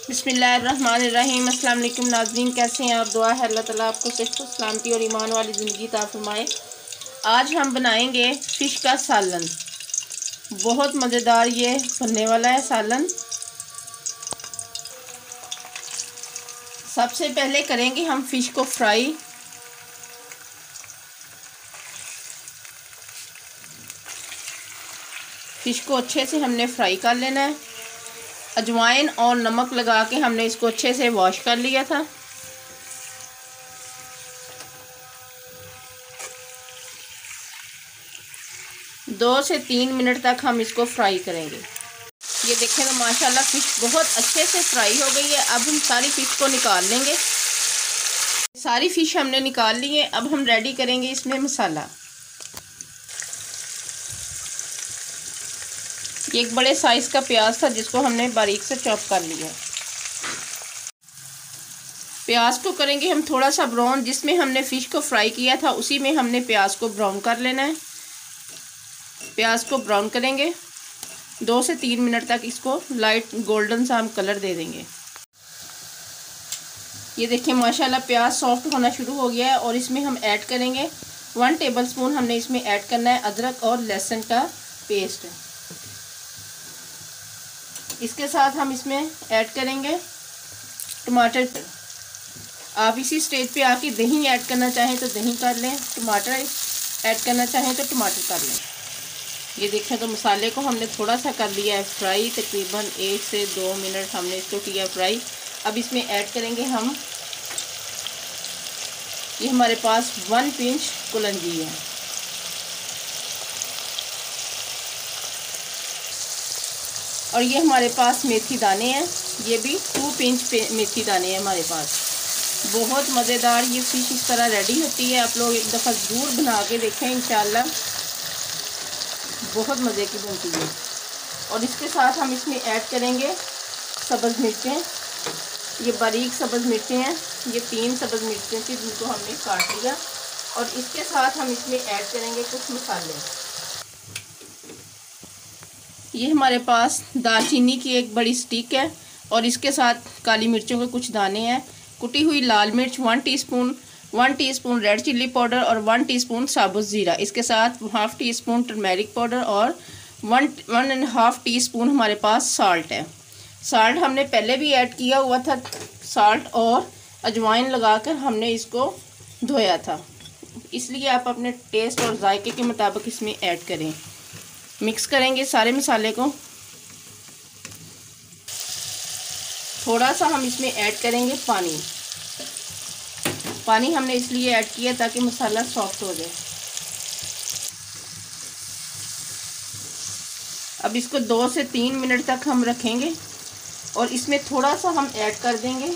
बिस्मिल्लाहिर्रहमानिर्रहीम। अस्सलाम वालेकुम नाज़रीन, कैसे हैं आप? दुआ है अल्लाह ताला आपको सेहत सलामती और ईमान वाली ज़िंदगी अता फरमाए। आज हम बनाएंगे फ़िश का सालन। बहुत मज़ेदार ये बनने वाला है सालन। सबसे पहले करेंगे हम फ़िश को फ्राई। फ़िश को अच्छे से हमने फ्राई कर लेना है। अजवाइन और नमक लगा के हमने इसको अच्छे से वॉश कर लिया था। दो से 3 मिनट तक हम इसको फ्राई करेंगे। ये देखें तो माशाल्लाह फ़िश बहुत अच्छे से फ्राई हो गई है। अब हम सारी फ़िश को निकाल लेंगे। सारी फ़िश हमने निकाल ली है। अब हम रेडी करेंगे इसमें मसाला। ये एक बड़े साइज़ का प्याज था जिसको हमने बारीक से चॉप कर लिया। प्याज को करेंगे हम थोड़ा सा ब्राउन। जिसमें हमने फ़िश को फ्राई किया था उसी में हमने प्याज को ब्राउन कर लेना है। प्याज को ब्राउन करेंगे। 2 से 3 मिनट तक इसको लाइट गोल्डन सा हम कलर दे देंगे। ये देखिए माशाल्लाह प्याज सॉफ्ट होना शुरू हो गया है। और इसमें हम ऐड करेंगे 1 टेबलस्पून हमने इसमें ऐड करना है अदरक और लहसुन का पेस्ट। इसके साथ हम इसमें ऐड करेंगे टमाटर। आप इसी स्टेज पे आके दही ऐड करना चाहें तो दही कर लें, टमाटर ऐड करना चाहें तो टमाटर कर लें। ये देखें तो मसाले को हमने थोड़ा सा कर लिया है फ्राई। तकरीबन 1 से 2 मिनट हमने इसको किया फ्राई। अब इसमें ऐड करेंगे हम, ये हमारे पास 1 पिंच कुलंजी है। और ये हमारे पास मेथी दाने हैं, ये भी 2 पिंच मेथी दाने हैं हमारे पास। बहुत मज़ेदार ये फ़िश इस तरह रेडी होती है। आप लोग एक दफ़ा ज़रूर बना के देखें, इंशाल्लाह बहुत मज़े की बनती है। और इसके साथ हम इसमें ऐड करेंगे सब्ज़ मिर्चें। ये बारीक सब्ज़ मिर्चें हैं, ये 3 सब्ज़ मिर्चें थी जिनको हमने काट लिया। और इसके साथ हम इसमें ऐड करेंगे कुछ मसाले। ये हमारे पास दालचीनी की एक बड़ी स्टिक है और इसके साथ काली मिर्चों के कुछ दाने हैं। कुटी हुई लाल मिर्च 1 teaspoon, 1 teaspoon red chilli powder और 1 टीस्पून साबुत ज़ीरा। इसके साथ 1/2 टीस्पून टर्मेरिक पाउडर और 1.5 टीस्पून हमारे पास साल्ट है। साल्ट हमने पहले भी ऐड किया हुआ था। साल्ट और अजवाइन लगाकर हमने इसको धोया था, इसलिए आप अपने टेस्ट और जायके के मुताबिक इसमें ऐड करें। मिक्स करेंगे सारे मसाले को। थोड़ा सा हम इसमें ऐड करेंगे पानी। पानी हमने इसलिए ऐड किया ताकि मसाला सॉफ्ट हो जाए। अब इसको 2 से 3 मिनट तक हम रखेंगे। और इसमें थोड़ा सा हम ऐड कर देंगे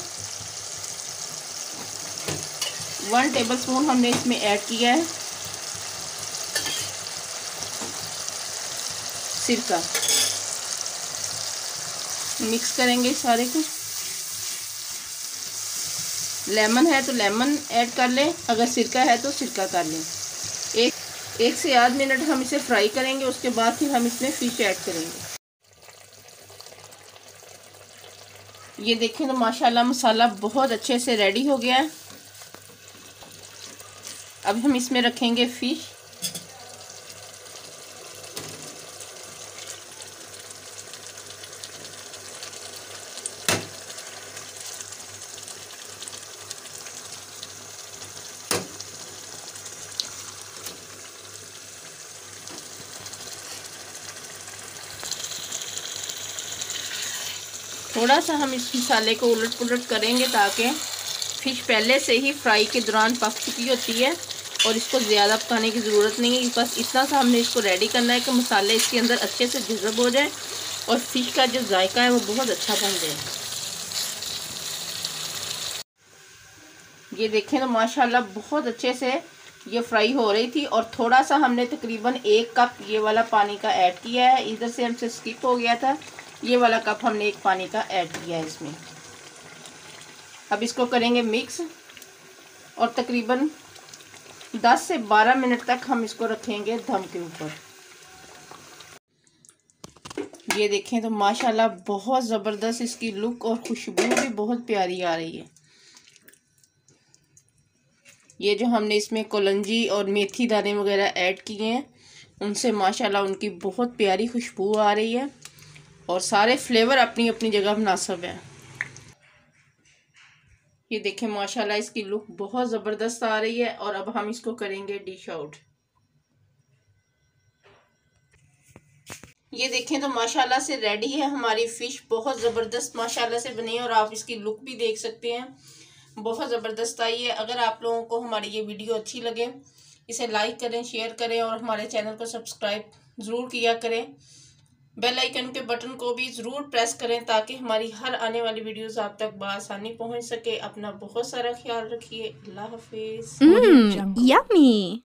1 टेबलस्पून हमने इसमें ऐड किया है सिरका। मिक्स करेंगे सारे को। लेमन है तो लेमन ऐड कर लें, अगर सिरका है तो सिरका कर लें। एक से आध मिनट हम इसे फ्राई करेंगे। उसके बाद फिर हम इसमें फ़िश ऐड करेंगे। ये देखें तो माशाल्लाह मसाला बहुत अच्छे से रेडी हो गया है। अब हम इसमें रखेंगे फ़िश। थोड़ा सा हम इस मसाले को उलट पुलट करेंगे ताकि फ़िश पहले से ही फ्राई के दौरान पक चुकी होती है और इसको ज़्यादा पकाने की ज़रूरत नहीं है। बस इतना सा हमने इसको रेडी करना है कि मसाले इसके अंदर अच्छे से जज़ब हो जाए और फ़िश का जो जायका है वो बहुत अच्छा बन जाए। ये देखें तो माशाल्लाह बहुत अच्छे से ये फ्राई हो रही थी। और थोड़ा सा हमने तकरीबन 1 कप ये वाला पानी का ऐड किया है। इधर से हमसे स्किप हो गया था, ये वाला कप हमने 1 पानी का ऐड किया है इसमें। अब इसको करेंगे मिक्स और तकरीबन 10 से 12 मिनट तक हम इसको रखेंगे दम के ऊपर। ये देखें तो माशाल्लाह बहुत ज़बरदस्त इसकी लुक और खुशबू भी बहुत प्यारी आ रही है। ये जो हमने इसमें कलौंजी और मेथी दाने वगैरह ऐड किए हैं उनसे माशाल्लाह उनकी बहुत प्यारी खुशबू आ रही है और सारे फ्लेवर अपनी अपनी जगह मुनासिब है। ये देखें माशाल्लाह इसकी लुक बहुत ज़बरदस्त आ रही है और अब हम इसको करेंगे डिश आउट। ये देखें तो माशाल्लाह से रेडी है हमारी फ़िश, बहुत ज़बरदस्त माशाल्लाह से बनी है और आप इसकी लुक भी देख सकते हैं, बहुत ज़बरदस्त आई है। अगर आप लोगों को हमारी ये वीडियो अच्छी लगे इसे लाइक करें, शेयर करें और हमारे चैनल को सब्सक्राइब ज़रूर किया करें। बेल आइकन के बटन को भी ज़रूर प्रेस करें ताकि हमारी हर आने वाली वीडियोस आप तक बआसानी पहुंच सके। अपना बहुत सारा ख्याल रखिए। अल्लाह हाफिज़। Yummy!